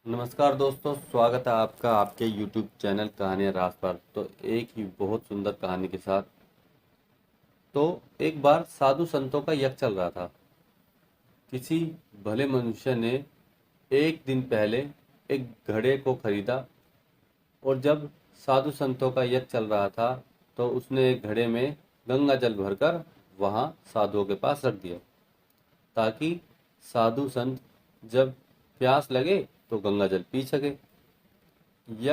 नमस्कार दोस्तों, स्वागत है आपका आपके YouTube चैनल कहानियाँ रास पर। तो एक ही बहुत सुंदर कहानी के साथ। तो एक बार साधु संतों का यज्ञ चल रहा था। किसी भले मनुष्य ने एक दिन पहले एक घड़े को खरीदा, और जब साधु संतों का यज्ञ चल रहा था तो उसने एक घड़े में गंगा जल भरकर वहाँ साधुओं के पास रख दिया, ताकि साधु संत जब प्यास लगे तो गंगा जल पी सके। यज्ञ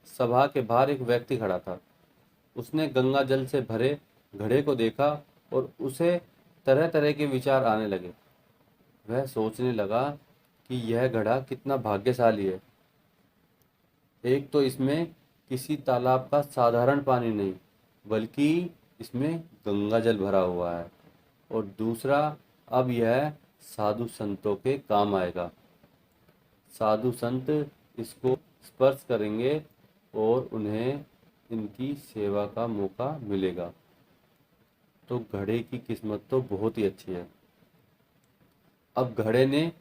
सभा के बाहर एक व्यक्ति खड़ा था। उसने गंगा जल से भरे घड़े को देखा और उसे तरह तरह के विचार आने लगे। वह सोचने लगा कि यह घड़ा कितना भाग्यशाली है। एक तो इसमें किसी तालाब का साधारण पानी नहीं, बल्कि इसमें गंगा जल भरा हुआ है। और दूसरा, अब यह साधु संतों के काम आएगा। साधु संत इसको स्पर्श करेंगे और उन्हें इनकी सेवा का मौका मिलेगा। तो घड़े की किस्मत तो बहुत ही अच्छी है। अब घड़े ने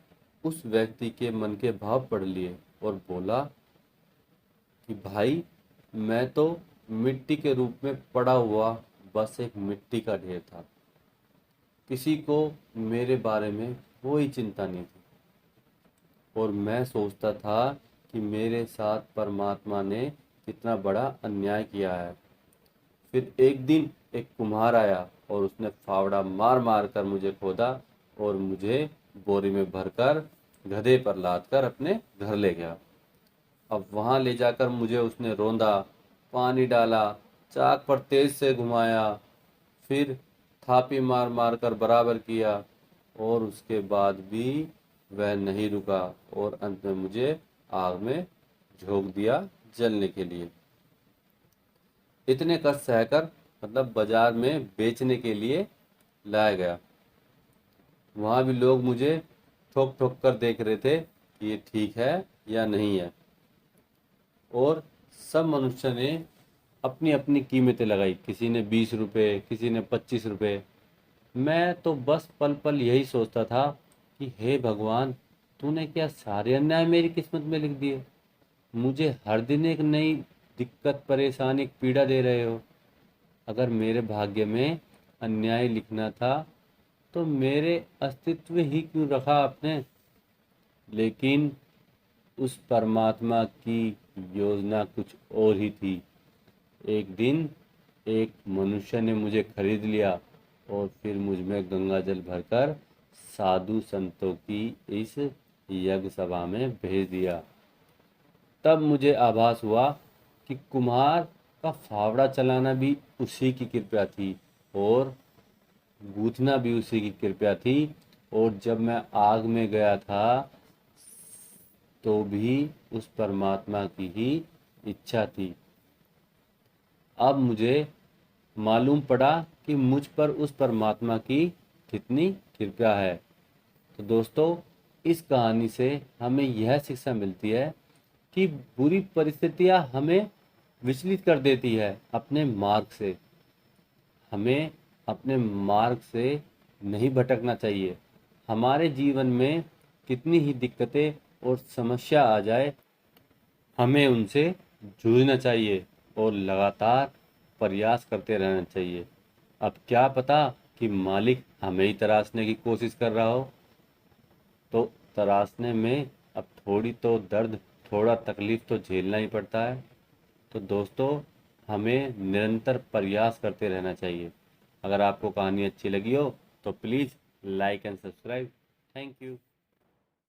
उस व्यक्ति के मन के भाव पढ़ लिए और बोला कि भाई, मैं तो मिट्टी के रूप में पड़ा हुआ बस एक मिट्टी का ढेर था। किसी को मेरे बारे में कोई चिंता नहीं थी, और मैं सोचता था कि मेरे साथ परमात्मा ने कितना बड़ा अन्याय किया है। फिर एक दिन एक कुम्हार आया और उसने फावड़ा मार मार कर मुझे खोदा और मुझे बोरी में भरकर गधे पर लाद कर अपने घर ले गया। अब वहाँ ले जाकर मुझे उसने रौंदा, पानी डाला, चाक पर तेज से घुमाया, फिर थापी मार मार कर बराबर किया, और उसके बाद भी वह नहीं रुका और अंत में मुझे आग में झोंक दिया जलने के लिए। इतने कष्ट सहकर मतलब बाजार में बेचने के लिए लाया गया। वहाँ भी लोग मुझे ठोक ठोक कर देख रहे थे कि ये ठीक है या नहीं है। और सब मनुष्य ने अपनी अपनी कीमतें लगाई। किसी ने 20 रुपये, किसी ने 25 रुपये। मैं तो बस पल पल यही सोचता था कि हे भगवान, तूने क्या सारे अन्याय मेरी किस्मत में लिख दिए। मुझे हर दिन एक नई दिक्कत, परेशानी, पीड़ा दे रहे हो। अगर मेरे भाग्य में अन्याय लिखना था तो मेरे अस्तित्व ही क्यों रखा आपने। लेकिन उस परमात्मा की योजना कुछ और ही थी। एक दिन एक मनुष्य ने मुझे खरीद लिया और फिर मुझ में गंगा जल भरकर साधु संतों की इस यज्ञ सभा में भेज दिया। तब मुझे आभास हुआ कि कुम्हार का फावड़ा चलाना भी उसी की कृपा थी, और गूंथना भी उसी की कृपा थी। और जब मैं आग में गया था तो भी उस परमात्मा की ही इच्छा थी। अब मुझे मालूम पड़ा कि मुझ पर उस परमात्मा की कितनी कृपा है। तो दोस्तों, इस कहानी से हमें यह शिक्षा मिलती है कि बुरी परिस्थितियां हमें विचलित कर देती है अपने मार्ग से। हमें अपने मार्ग से नहीं भटकना चाहिए। हमारे जीवन में कितनी ही दिक्कतें और समस्या आ जाए, हमें उनसे जूझना चाहिए और लगातार प्रयास करते रहना चाहिए। अब क्या पता कि मालिक हमें ही तराशने की कोशिश कर रहा हो। तो तराशने में अब थोड़ी तो दर्द, थोड़ा तकलीफ तो झेलना ही पड़ता है। तो दोस्तों, हमें निरंतर प्रयास करते रहना चाहिए। अगर आपको कहानी अच्छी लगी हो तो please like and subscribe. Thank you.